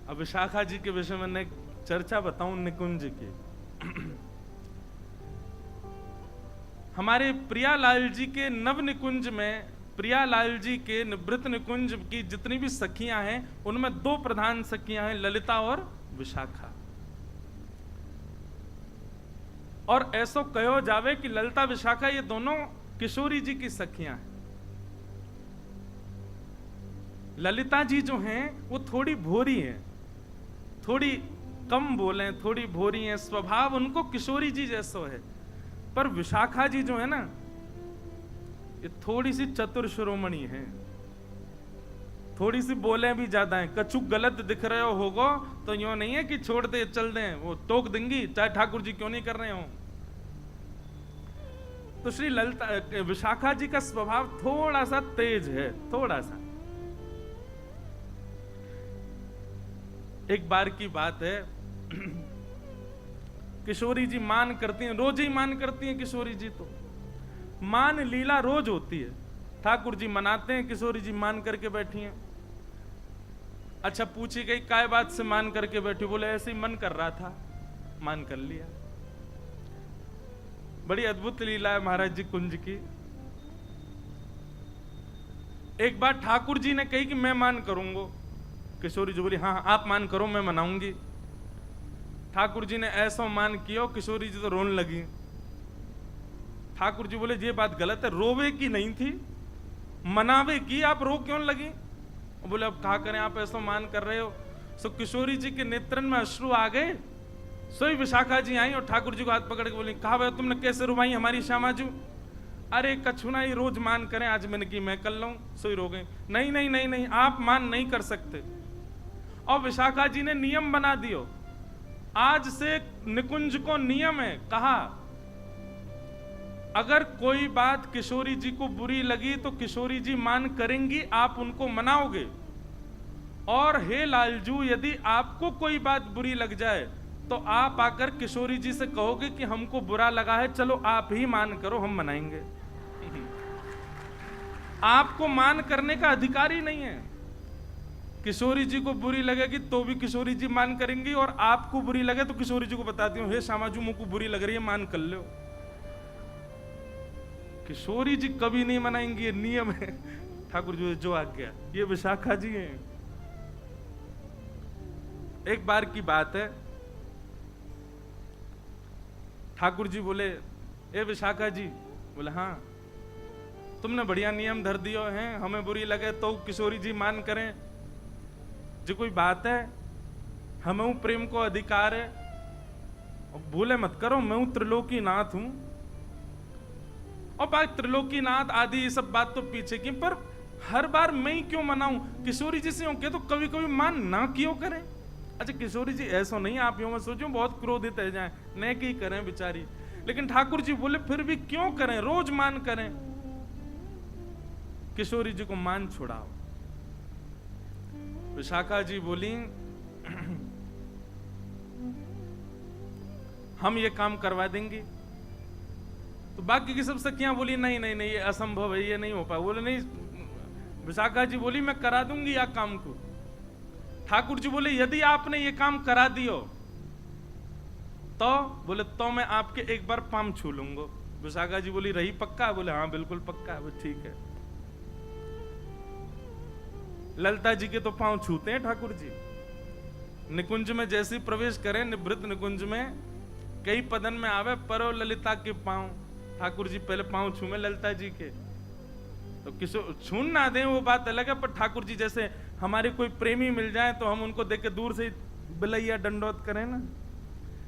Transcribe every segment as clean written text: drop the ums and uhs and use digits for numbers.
अब विशाखा जी के विषय में एक चर्चा बताऊं निकुंज की। हमारे प्रियालाल जी के नव निकुंज में प्रियालाल जी के निवृत्त निकुंज की जितनी भी सखियां हैं उनमें दो प्रधान सखियां हैं, ललिता और विशाखा। और ऐसो कहो जावे कि ललिता विशाखा ये दोनों किशोरी जी की सखियां हैं। ललिता जी जो हैं वो थोड़ी भोरी हैं, थोड़ी कम बोले, थोड़ी भोरी हैं, स्वभाव उनको किशोरी जी जैसो है। पर विशाखा जी जो है ना, ये थोड़ी सी चतुर शिरोमणि है, थोड़ी सी बोले भी ज्यादा है। कछु गलत दिख रहे होगो तो यूं नहीं है कि छोड़ दे चल दे, वो टोक देंगी चाहे ठाकुर जी क्यों नहीं कर रहे हो। तो श्री ललिता विशाखा जी का स्वभाव थोड़ा सा तेज है, थोड़ा सा। एक बार की बात है, किशोरी जी मान करती हैं, रोज ही मान करती हैं किशोरी जी। तो मान लीला रोज होती है, ठाकुर जी मनाते हैं, किशोरी जी मान करके बैठी हैं। अच्छा, पूछी गई काय बात से मान करके बैठी? बोले ऐसे ही मन कर रहा था, मान कर लिया। बड़ी अद्भुत लीला है महाराज जी कुंज की। एक बार ठाकुर जी ने कही कि मैं मान करूंगा। किशोरी जी बोली हाँ आप मान करो, मैं मनाऊंगी। ठाकुर जी ने ऐसा मान किया, किशोरी जी तो रोने लगी। ठाकुर जी बोले ये बात गलत है, रोवे की नहीं थी, मनावे की, आप रो क्यों लगी? बोले अब क्या करें, आप ऐसा मान कर रहे हो। सो किशोरी जी के नेत्रन में अश्रु आ गए। सोई विशाखा जी आई और ठाकुर जी को हाथ पकड़ के बोली कहा भाई तुमने कैसे रुवाई हमारी श्यामाजू? अरे कछुना ही रोज मान करें, आज मैंने की मैं कर लूं। सोई रो गए। नहीं नहीं नहीं नहीं, आप मान नहीं कर सकते। और विशाखा जी ने नियम बना दियो, आज से निकुंज को नियम है, कहा अगर कोई बात किशोरी जी को बुरी लगी तो किशोरी जी मान करेंगी, आप उनको मनाओगे। और हे लालजू, यदि आपको कोई बात बुरी लग जाए तो आप आकर किशोरी जी से कहोगे कि हमको बुरा लगा है, चलो आप ही मान करो, हम मनाएंगे। आपको मान करने का अधिकार ही नहीं है। किशोरी जी को बुरी लगेगी तो भी किशोरी जी मान करेंगी, और आपको बुरी लगे तो किशोरी जी को बताती हूँ हे श्यामाजू मुझको बुरी लग रही है, मान कर लो। किशोरी जी कभी नहीं मनाएंगी, ये नियम है ठाकुर जी जो आज्ञा। ये विशाखा जी हैं। एक बार की बात है, ठाकुर जी बोले ए विशाखा जी? बोले हाँ। तुमने बढ़िया नियम धर दियो हैं, हमें बुरी लगे तो किशोरी जी मान करें, जो कोई बात है? हमें प्रेम को अधिकार है। भूले मत करो, मैं हूं त्रिलोकी नाथ हूं। और बात त्रिलोकी नाथ आदि ये सब बात तो पीछे की, पर हर बार मैं ही क्यों मनाऊं? किशोरी जी से तो कभी कभी मान ना क्यों करें? अच्छा किशोरी जी ऐसा नहीं, आप यूं मत सोचो बहुत क्रोधित है जाए, न की करें बेचारी। लेकिन ठाकुर जी बोले फिर भी क्यों करें, रोज मान करें। किशोरी जी को मान छुड़ाओ। विशाखा जी बोली हम ये काम करवा देंगे। तो बाकी की सब सखियां बोली नहीं नहीं नहीं, ये असंभव है, ये नहीं हो पाए। बोले नहीं, विशाखा जी बोली मैं करा दूंगी या काम को। ठाकुर जी बोले यदि आपने ये काम करा दियो तो? बोले तो मैं आपके एक बार पाम छू लूंगा। विशाखा जी बोली रही पक्का? बोले हाँ बिल्कुल पक्का। बोले ठीक है। ललिता जी के तो पांव छूते हैं ठाकुर जी। निकुंज में जैसे प्रवेश करें, निवृत्त निकुंज में कई पदन में आवे परो ललिता के पांव। ठाकुर जी पहले पांव छूमे ललिता जी के। तो किशोर छून ना दें वो बात अलग है, पर ठाकुर जी जैसे हमारे कोई प्रेमी मिल जाए तो हम उनको देख के दूर से बिलैया दंडोत करें ना,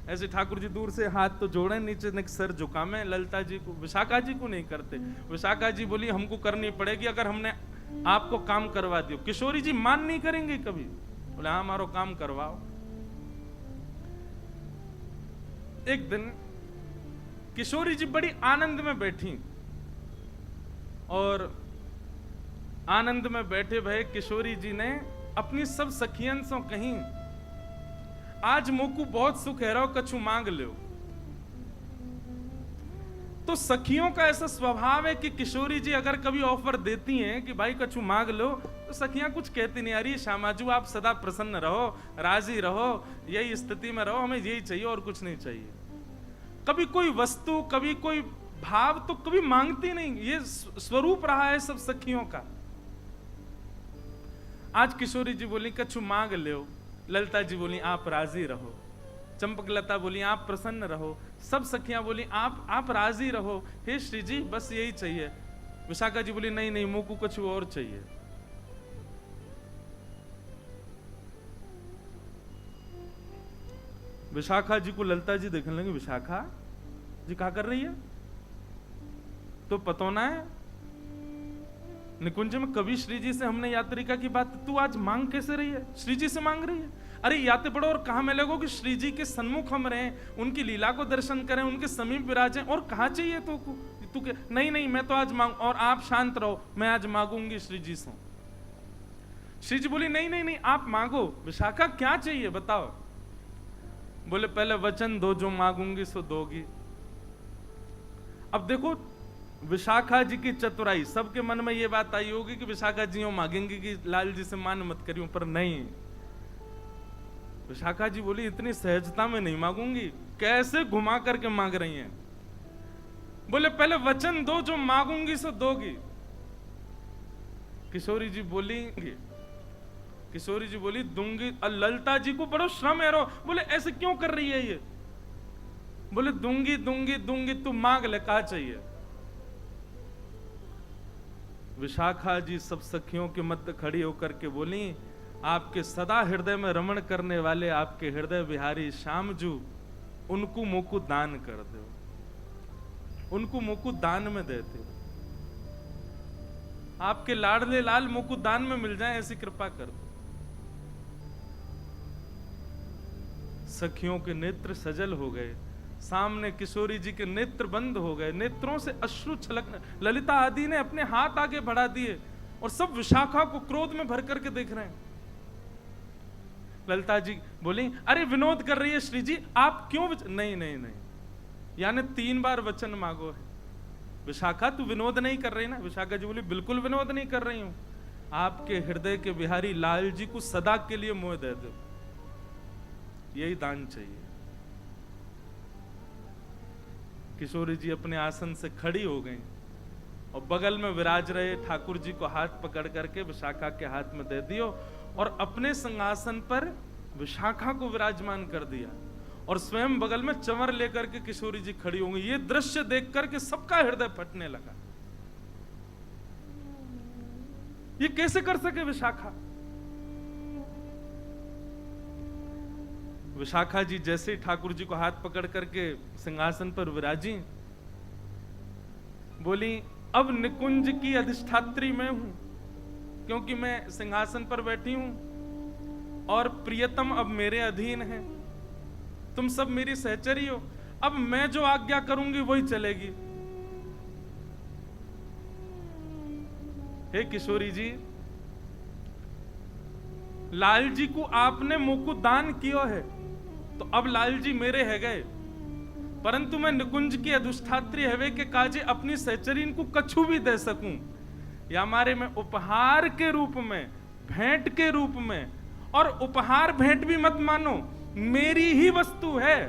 ऐसे ठाकुर जी दूर से हाथ तो जोड़े, नीचे सर झुकामे ललिता जी को। विशाखा जी को नहीं करते। विशाखा जी बोली हमको करनी पड़ेगी, अगर हमने आपको काम करवा दियो। किशोरी जी मान नहीं करेंगे कभी। बोले हाँ हमारो काम करवाओ। एक दिन किशोरी जी बड़ी आनंद में बैठी, और आनंद में बैठे भय किशोरी जी ने अपनी सब सखियन से कहीं आज मोकू बहुत सुख है, रहो कछु मांग लो। तो सखियों का ऐसा स्वभाव है कि किशोरी जी अगर कभी ऑफर देती हैं कि भाई कछु मांग लो, तो सखियां कुछ कहती नहीं, अरे श्यामाजू आप सदा प्रसन्न रहो, राजी रहो, यही स्थिति में रहो, हमें यही चाहिए और कुछ नहीं चाहिए। कभी कोई वस्तु, कभी कोई भाव तो कभी मांगती नहीं, ये स्वरूप रहा है सब सखियों का। आज किशोरी जी बोली कछु मांग लो, ललिता जी बोली आप राजी रहो, चंपकलता बोली आप प्रसन्न रहो, सब सखियां बोली आप राजी रहो, हे श्री जी बस यही चाहिए। विशाखा जी बोली नहीं नहीं, मुझको कुछ और चाहिए। विशाखा जी को ललिता जी देखने लगे, विशाखा जी क्या कर रही है? तो पतोना है निकुंज में कभी श्री जी से हमने यात्रिका की बात, तू आज मांग कैसे रही है? श्री जी से मांग रही है? अरे याते पढ़ो और कहा मिलेगो कि श्री जी के सन्मुख हम रहे, उनकी लीला को दर्शन करें, उनके समीप विराजें, और कहा चाहिए तो तू के नहीं नहीं मैं तो आज मांग, और आप शांत रहो, मैं आज मांगूंगी श्री जी से। श्री जी बोली नहीं नहीं नहीं आप मांगो। विशाखा क्या चाहिए बताओ? बोले पहले वचन दो, जो मांगूंगी सो दोगी। अब देखो विशाखा जी की चतुराई, सबके मन में ये बात आई होगी कि विशाखा जी मांगेंगी कि लाल जी से मान मत करियो, पर नहीं, विशाखा जी बोली इतनी सहजता में नहीं मांगूंगी। कैसे घुमा करके मांग रही हैं। बोले पहले वचन दो, जो मांगूंगी सो दोगी। किशोरी जी बोली दूंगी। ललिता जी को बड़ो श्रम है रो, बोले ऐसे क्यों कर रही है ये? बोले दूंगी दूंगी दूंगी, तू मांग ले, कहा चाहिए? विशाखा जी सब सखियों के मध्य खड़ी होकर के बोली, आपके सदा हृदय में रमण करने वाले आपके हृदय बिहारी श्यामजू, उनको मोकू दान कर दो, उनको मोकू दान में देते, आपके लाडले लाल मोकू दान में मिल जाए, ऐसी कृपा कर दो। सखियों के नेत्र सजल हो गए, सामने किशोरी जी के नेत्र बंद हो गए, नेत्रों से अश्रु छलकने। ललिता आदि ने अपने हाथ आगे बढ़ा दिए और सब विशाखा को क्रोध में भर करके देख रहे हैं। ललिता जी बोली अरे विनोद कर रही है श्री जी, आप क्यों नहीं नहीं नहीं, यानी 3 बार वचन मांगो है। विशाखा तू विनोद नहीं कर रही ना? विशाखा जी बोली बिल्कुल विनोद नहीं कर रही हूं, आपके हृदय के बिहारी लाल जी को सदा के लिए मोह दे दो, यही दान चाहिए। किशोरी जी अपने आसन से खड़ी हो गई और बगल में विराज रहे ठाकुर जी को हाथ पकड़ करके विशाखा के हाथ में दे दियो और अपने सिंहासन पर विशाखा को विराजमान कर दिया और स्वयं बगल में चंवर लेकर के किशोरी जी खड़ी होंगी। ये दृश्य देख करके सबका हृदय फटने लगा। ये कैसे कर सके विशाखा? विशाखा जी जैसे ही ठाकुर जी को हाथ पकड़ करके सिंहासन पर विराजी, बोली अब निकुंज की अधिष्ठात्री मैं हूं, क्योंकि मैं सिंहासन पर बैठी हूं और प्रियतम अब मेरे अधीन है, तुम सब मेरी सहचरी हो, अब मैं जो आज्ञा करूंगी वही चलेगी। हे किशोरी जी, लाल जी को आपने मुझको दान किया है तो अब लाल जी मेरे है गए, परंतु मैं निकुंज की अधिष्ठात्री हवे के काजे अपनी सहचरीन को कछु भी दे सकूं, या हमारे में उपहार के रूप में, भेंट के रूप में, और उपहार भेंट भी मत मानो, मेरी ही वस्तु है,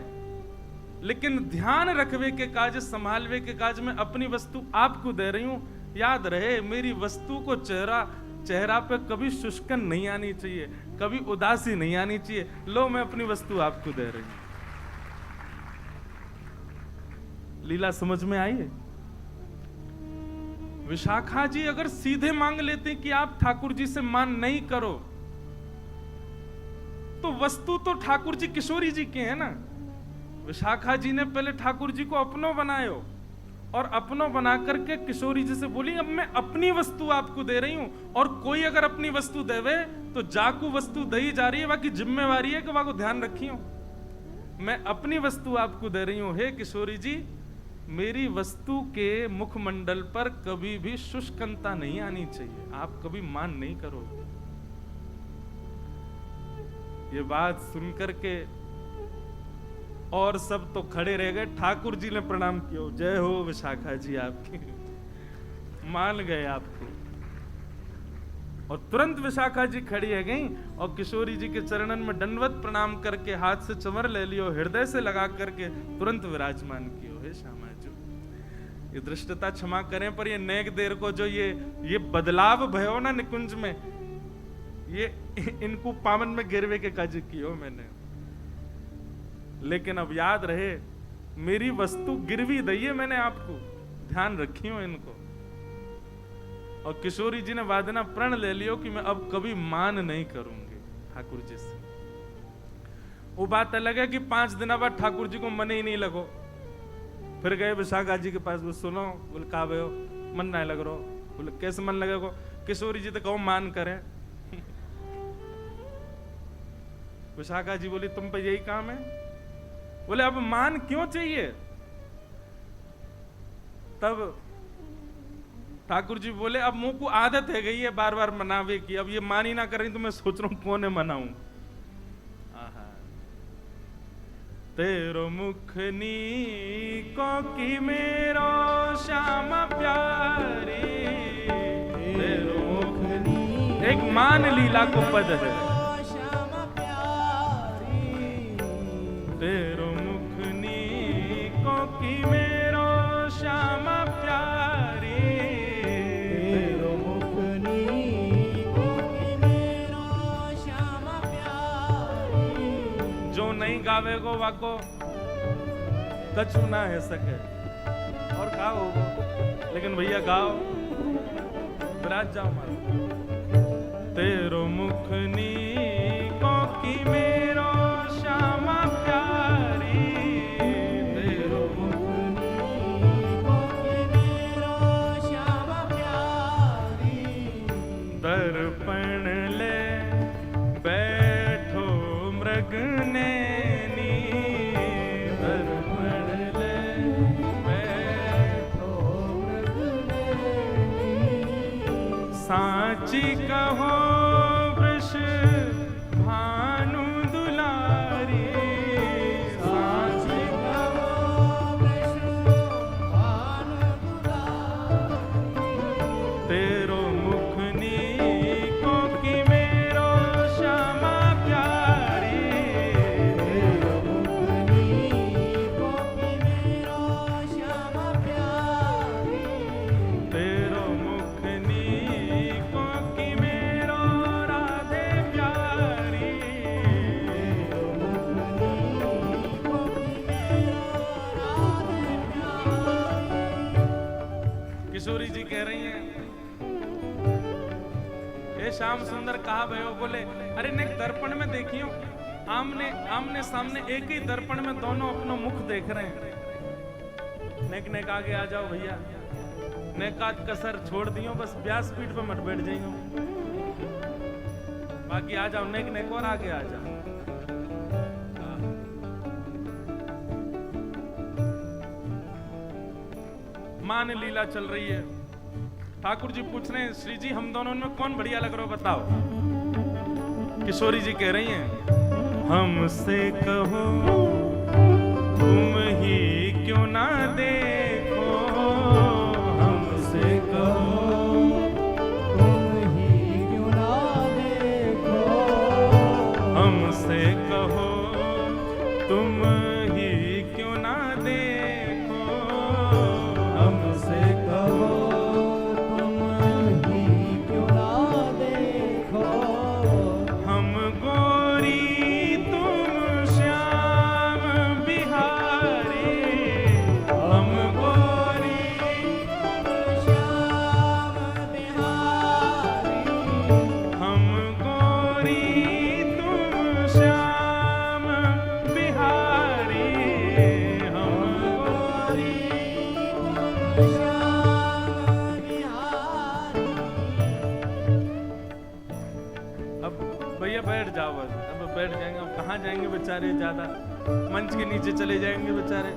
लेकिन ध्यान रखवे के काज, संभालवे के काज में अपनी वस्तु आपको दे रही हूं। याद रहे मेरी वस्तु को चेहरा पे कभी शुष्कन नहीं आनी चाहिए, कभी उदासी नहीं आनी चाहिए। लो मैं अपनी वस्तु आपको दे रही हूं। लीला समझ में आई है? विशाखा जी अगर सीधे मांग लेते कि आप ठाकुर जी से मान नहीं करो, तो वस्तु तो ठाकुर जी किशोरी जी के है ना। विशाखा जी ने पहले ठाकुर जी को अपनो बनायो और अपनो बना करके किशोरी जी से बोली अब मैं अपनी वस्तु आपको दे रही हूं, और कोई अगर अपनी वस्तु देवे तो जाकू वस्तु दई जा रही है, बाकी जिम्मेवारी है कि वाको ध्यान रखी हो। मैं अपनी वस्तु आपको दे रही हूं। हे किशोरी जी, मेरी वस्तु के मुखमंडल पर कभी भी शुष्कता नहीं आनी चाहिए, आप कभी मान नहीं करो। ये बात सुनकर के और सब तो खड़े रह गए। ठाकुर जी ने प्रणाम किया, जय हो विशाखा जी आपकी, मान गए आपको। और तुरंत विशाखा जी खड़ी है गई और किशोरी जी के चरणन में दंडवत प्रणाम करके हाथ से चमर ले लियो, हृदय से लगा करके तुरंत विराजमान कियो। हे श्यामा जो ये दृष्टता क्षमा करें, पर ये नेक देर को जो ये बदलाव भयो ना निकुंज में, ये इनको पावन में गिरवे के काज कियो मैंने। लेकिन अब याद रहे मेरी वस्तु गिरवी दइए मैंने आपको, ध्यान रखियो इनको। और किशोरी जी ने वादना प्रण ले लियो कि मैं अब कभी मान नहीं करूंगी ठाकुर जी से। वो बात अलग है कि 5 दिन बाद ठाकुर जी को मन ही नहीं लगो। फिर गए विशाखा जी के पास, वो सुनो, बोले कहा भयो मन नहीं लग रहा। बोले कैसे मन लगेगा? किशोरी जी तो कहो मान करें। विशाखा जी बोली तुम पे यही काम है? बोले अब मान क्यों चाहिए? तब ठाकुर जी बोले अब मुंह को आदत है गई है बार बार मनावे की, अब ये मान ही ना कर रही तो मैं सोच रहा हूं कौन है मनाऊं। तेरो मुखनी को की मेरो श्यामा प्यारी, तेरो मुखनी एक मान लीला को पद है। तेरो मुखनी को की मेरो श्यामा प्यारी, तेरो मुखनी को की मेरो श्यामा प्यारी। जो नहीं गावे गो वाको कछु ना है सके और गाओ, लेकिन भैया गाओ, विराज जाओ मारो। तेरो मुखनी को की मेरो श्यामा प्यारी, तेरो मुखनी को की मेरो श्यामा प्यारी। दर्पण ले बैठो मृग नैनी, दर्पण ले बैठो मृग नैनी। साची कहो वृष भानु दुलारी, साची कहो वृष भानु दुलारी। तेरो मुखनी को की मेरो श्यामा प्यारी, तेरो मुखनी को की मेरो श्यामा प्यारी। तेरो मुखनी को की मेरो राधे प्यारी, तेरो मुखनी को की मेरो राधे प्यारी। किशोरी जी कह रही हैं ए श्याम सुंदर कहा भयो? बोले अरे ने दर्पण में देखियो, आमने आमने सामने एक ही दर्पण में दोनों अपना मुख देख रहे हैं। नेक नेक आगे आ जाओ भैया, नेकात कसर छोड़ दियो, बस व्यासपीठ पे मत बैठ जाइयो, बाकी आ जाओ नेक नेक और आगे आ जाओ। मान लीला चल रही है। ठाकुर जी पूछ रहे हैं श्री जी हम दोनों में कौन बढ़िया लग रहा हो बताओ। किशोरी जी कह रही हैं हमसे कहो तुम ही क्यों ना देखो, हमसे कहो तुम ही क्यों ना देखो, हमसे कहो तुम ही क्यों ना देखो, हमसे कहो बैठ जाएंगे। अब कहाँ जाएंगे बेचारे, ज्यादा मंच के नीचे चले जाएंगे बेचारे,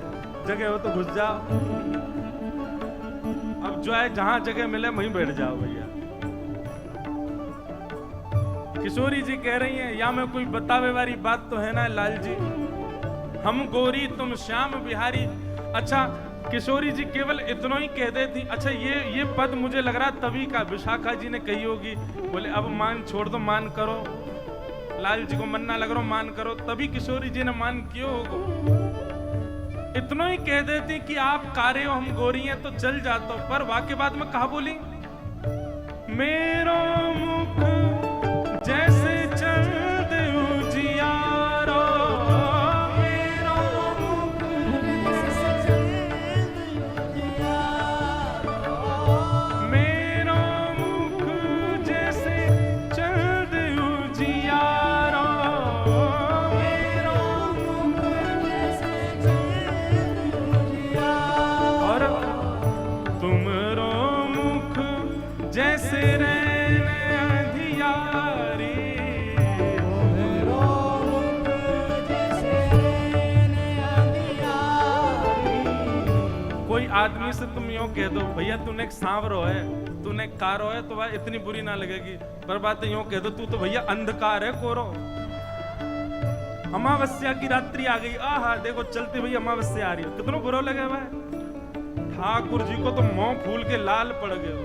जगह हो तो घुस जाओ। अब जो है जहां जगह मिले वहीं बैठ जाओ भैया। किशोरी जी कह रही हैं या में कोई बतावे वाली बात तो है ना लाल जी, हम गोरी तुम श्याम बिहारी। अच्छा किशोरी जी केवल इतना ही कह देती। अच्छा ये पद मुझे लग रहा तभी का विशाखा जी ने कही होगी। बोले अब मान छोड़ दो, मान करो, लाल जी को मन्ना लग रहा मान करो, तभी किशोरी जी ने मान क्यों होगो। इतना ही कह देती कि आप कारे हो हम गोरी हैं तो चल जाता, पर वाक्य बाद में कहा बोली, मेरो मुख जैसे चंद उजियारो, मेरो मुख जैसे चंद उजियारो, मेरो मुख जैसे चंद उजियारो, मेरो मुख जैसे चंद उजियारो, और तुमरो मुख जैसे रैन अंधियारी, मेरो मुख जैसे रैन अंधियारी। कोई आदमी से तुम यूं कह दो भैया तूने एक सांवरो है, तूने एक कारो है, तो वह इतनी बुरी ना लगेगी। पर बात यूं कह दो तू तो भैया अंधकार है, कोरो, अमावस्या की रात्रि आ गई, आहा देखो चलते भैया अमावस्या आ रही है, कितना बुरा लगे भाई। ठाकुर जी को तो मुंह फूल के लाल पड़ गए,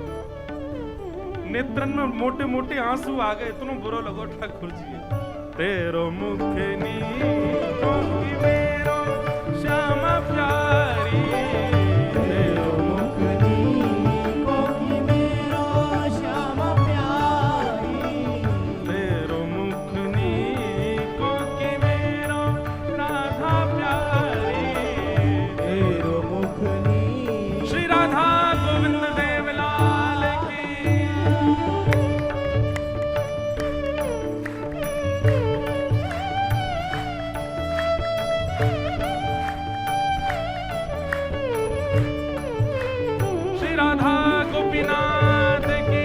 नेत्रन में मोटे मोटे आंसू आ गए, इतना बुरा लगो ठाकुर जी। तेरो मुख नीको की मेरो श्यामा प्यारी, मेरो मुख नीको की मेरो श्यामा प्यारी, तेरो मुख नीको की मेरो राधा प्यारी, मेरो मुख नी श्री राधा गोविंद देव लाल की। श्री राधा गोपीनाथ की।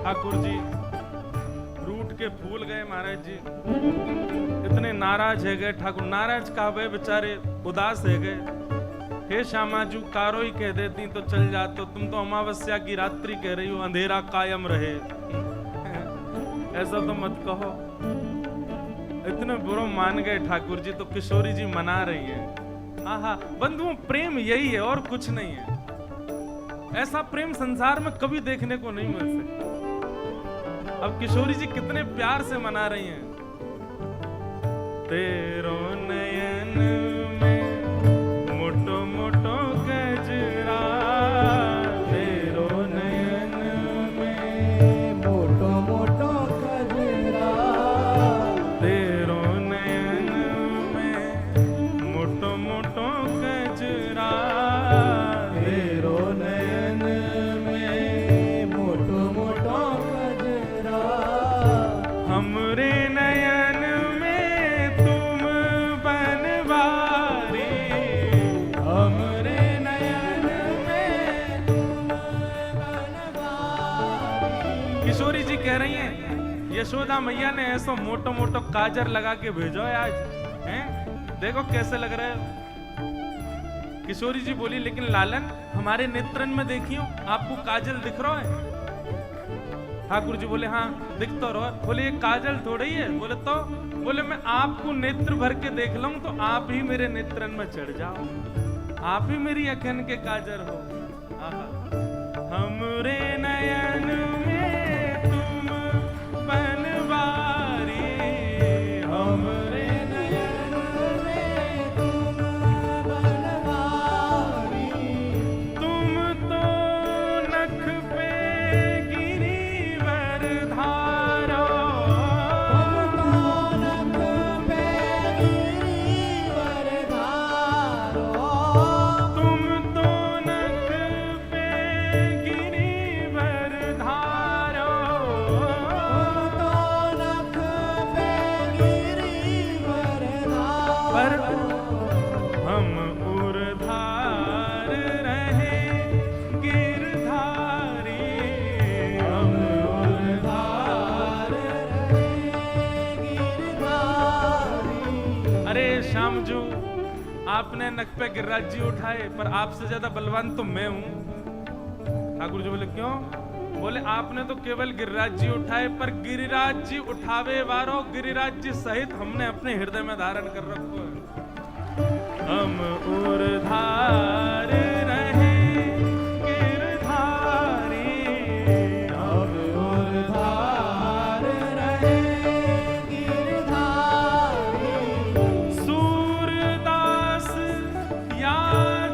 ठाकुर जी रूठ के फूल गए महाराज जी, इतने नाराज है गए ठाकुर, नाराज कहा गए बेचारे, उदास है गए। हे श्यामाजू कारो ही कह देती तो चल जाते, तुम तो अमावस्या की रात्रि कह रही हो, अंधेरा कायम रहे, ऐसा तो मत कहो। इतने बुरो मान गए ठाकुर जी, तो किशोरी जी मना रही है। आहा बंधुओं प्रेम यही है और कुछ नहीं है, ऐसा प्रेम संसार में कभी देखने को नहीं मिल सकता। अब किशोरी जी कितने प्यार से मना रही हैं। तेरो नयन में मोटो मोटो गजरा, तेरो नयन में मोटो मोटो गजरा, तेरो नयन में मोटो मोटो गजरा, मेरो नयन में मोटो मोटो गजरा, हमरे नयन में तुम बनवारी, हमरे नयन में तुम बनवारी। किशोरी जी कह रही हैं यशोदा मैया ने ऐसा मोटो मोटो काजर लगा के भेजो है आज, हैं? देखो कैसे लग रहा है। किशोरी जी बोली लेकिन लालन हमारे नेत्रन में देखियो, आपको काजल दिख रहा है? ठाकुर जी बोले हाँ दिख तो रहा है। बोले ये काजल थोड़ी है। बोले तो? बोले मैं आपको नेत्र भर के देख लूं तो आप ही मेरे नेत्रन में चढ़ जाओ, आप ही मेरी अखन के काजर हो। आहा। हमरे नयन में तुम बनवारी, हमरे नयन में तुम बनवारी, तुम तो नख पे गिरिवर धारो, तुम तो नख पे गिरिवर धारो, तुम तो नख समझो आपने नक पे गिरिराज जी उठाए, पर आपसे ज्यादा बलवान तो मैं हूं। ठाकुर जी बोले क्यों? बोले आपने तो केवल गिरिराज जी उठाए, पर गिरिराज जी उठावे वारो गिरिराज जी सहित हमने अपने हृदय में धारण कर रखो है। हम उर्धार रहे गिरधारी, हम उर्धार रहे गिरधारी, सूरदास या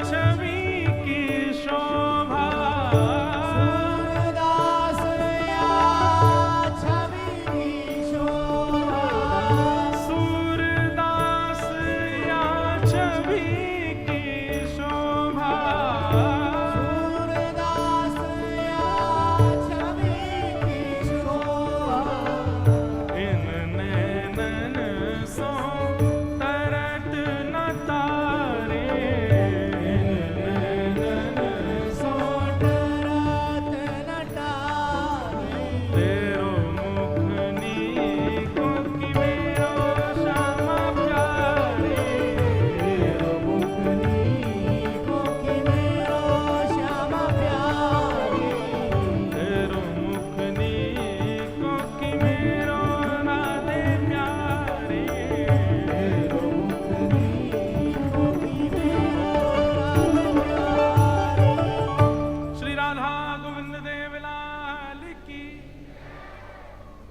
छवि की शोभा, सूरदास या छवि की शोभा, सूरदास या छवि की शोभा, सूरदास या छवि की शोभा, इन नैनन सो तरत न तारे, इन नैनन सो सोटरत न टारे, तेरो मुख नीको कि मेरो श्यामा प्यारे, तेरो मुख नीको कि मेरो श्यामा प्यारे, तेरो मुख नीको कि मेरो राधे प्यारे, तेरो मुख नीको कि मेरो राधे प्यारे। श्री राधा गोविंद देव लाल की।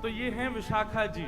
तो ये हैं विशाखा जी।